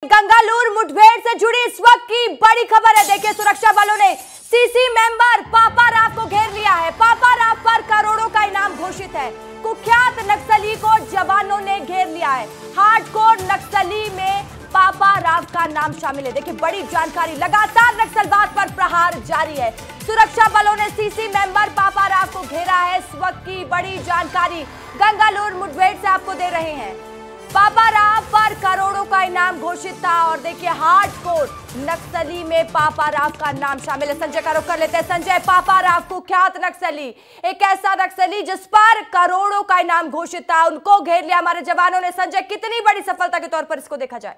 गंगालूर मुठभेड़ से जुड़ी इस वक्त की बड़ी खबर है। देखिए, सुरक्षा बलों ने सीसी मेंबर पापा राव को घेर लिया है। पापा राव पर करोड़ों का इनाम घोषित है। कुख्यात नक्सली को जवानों ने घेर लिया है। हार्डकोर नक्सली में पापा राव का नाम शामिल है। देखिए, बड़ी जानकारी, लगातार नक्सलवाद पर प्रहार जारी है। सुरक्षा बलों ने सीसी मेंबर पापा राव को घेरा है। इस वक्त की बड़ी जानकारी गंगालूर मुठभेड़ से आपको दे रहे हैं। पापा राव पर करोड़ों का इनाम घोषित था और देखिए, हार्डकोर नक्सली में पापा राव का नाम शामिल है। संजय का रुख कर लेते हैं। संजय, पापा राव कुख्यात नक्सली, एक ऐसा नक्सली जिस पर करोड़ों का इनाम घोषित था, उनको घेर लिया हमारे जवानों ने। संजय, कितनी बड़ी सफलता के तौर पर इसको देखा जाए?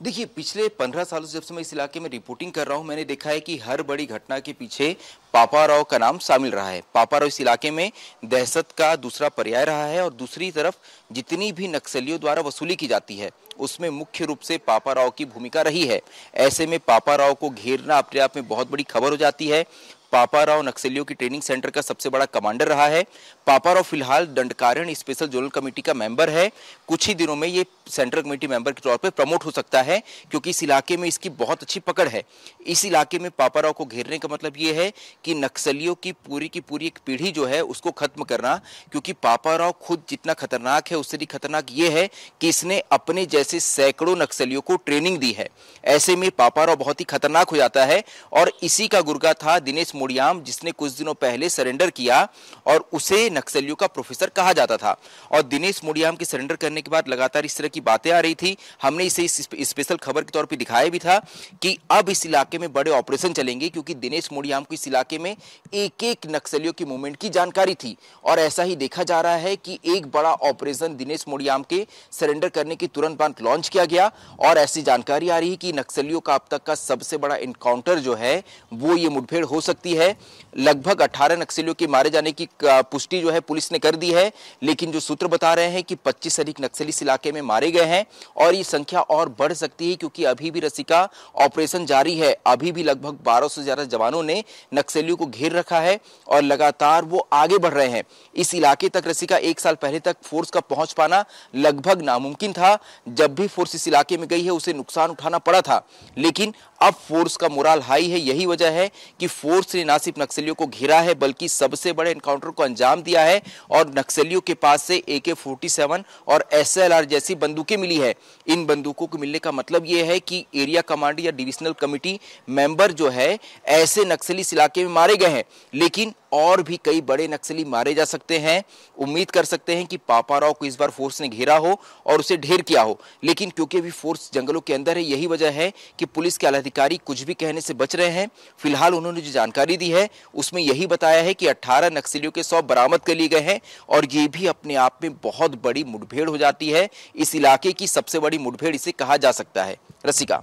देखिए, पिछले 15 सालों से जब से मैं इस इलाके में रिपोर्टिंग कर रहा हूं, मैंने देखा है कि हर बड़ी घटना के पीछे पापा राव का नाम शामिल रहा है। पापा राव इस इलाके में दहशत का दूसरा पर्याय रहा है और दूसरी तरफ जितनी भी नक्सलियों द्वारा वसूली की जाती है उसमें मुख्य रूप से पापा राव की भूमिका रही है। ऐसे में पापा राव को घेरना अपने आप में बहुत बड़ी खबर हो जाती है। पापा राव नक्सलियों की ट्रेनिंग सेंटर का सबसे बड़ा कमांडर रहा है। पापा राव फिलहाल दंडकारण्य स्पेशल जोनल कमेटी का मेंबर है। कुछ ही दिनों में ये सेंट्रल कमेटी मेंबर के तौर पे प्रमोट हो सकता है, क्योंकि इस इलाके में इसकी बहुत अच्छी पकड़ है। इस इलाके में पापा राव को घेरने का मतलब ये है कि नक्सलियों की पूरी एक पीढ़ी जो है उसको खत्म करना, क्योंकि पापा राव खुद जितना खतरनाक है उससे भी खतरनाक ये है कि इसने अपने जैसे सैकड़ों नक्सलियों को ट्रेनिंग दी है। ऐसे में पापा राव बहुत ही खतरनाक हो जाता है और इसी का गुर्गा था दिनेश मोडियाम, जिसने कुछ दिनों पहले सरेंडर किया और उसे नक्सलियों का प्रोफेसर कहा जाता था। और दिनेश मोडियाम के सरेंडर करने के बाद लगातार इस तरह की बातें आ रही थी। हमने इसे स्पेशल खबर के तौर पे दिखाया भी था कि अब इस इलाके में बड़े ऑपरेशन चलेंगे, क्योंकि दिनेश मोडियाम को इस इलाके में एक नक्सलियों की मूवमेंट की जानकारी थी। और ऐसा ही देखा जा रहा है कि एक बड़ा ऑपरेशन दिनेश मोडियाम के सरेंडर करने के तुरंत बाद लॉन्च किया गया और ऐसी जानकारी आ रही है कि नक्सलियों का अब तक का सबसे बड़ा इनकाउंटर जो है वो ये मुठभेड़ हो सकती है। लगभग 18 नक्सलियों के मारे जाने की पुष्टि जो है पुलिस ने कर दी है, लेकिन जो सूत्र बता रहे हैं कि 25 से अधिक नक्सली इस इलाके में मारे गए हैं और ये संख्या और बढ़ सकती है, क्योंकि अभी भी रसिका ऑपरेशन जारी है। अभी भी लगभग 1200 से ज्यादा जवानों ने नक्सलियों को घेर रखा है और लगातार वो आगे बढ़ रहे हैं। इस इलाके तक रसिका 1 साल पहले तक फोर्स का पहुंच पाना लगभग नामुमकिन था। जब भी फोर्स इस इलाके में गई है उसे नुकसान उठाना पड़ा था, लेकिन अब फोर्स का मोराल हाई है। यही वजह है कि फोर्स ने ना सिर्फ नक्सलियों को घेरा है बल्कि सबसे बड़े एनकाउंटर को अंजाम दिया है और नक्सलियों के पास से AK-47 और SLR जैसी बंदूकें मिली है। इन बंदूकों को मिलने का मतलब यह है कि एरिया कमांडर या डिविजनल कमेटी मेंबर जो है ऐसे नक्सली इस इलाके में मारे गए हैं, लेकिन और भी कई बड़े नक्सली मारे जा सकते हैं। उम्मीद कर सकते हैं कि पापा राव को इस बार फोर्स ने घेरा हो और उसे ढेर किया हो, लेकिन क्योंकि अभी फोर्स जंगलों के अंदर है, यही वजह है कि पुलिस के आलाधिकारी कुछ भी कहने से बच रहे हैं। फिलहाल उन्होंने जो जानकारी दी है उसमें यही बताया है कि 18 नक्सलियों के 100 बरामद कर लिए गए हैं और ये भी अपने आप में बहुत बड़ी मुठभेड़ हो जाती है। इस इलाके की सबसे बड़ी मुठभेड़ इसे कहा जा सकता है। रसिका।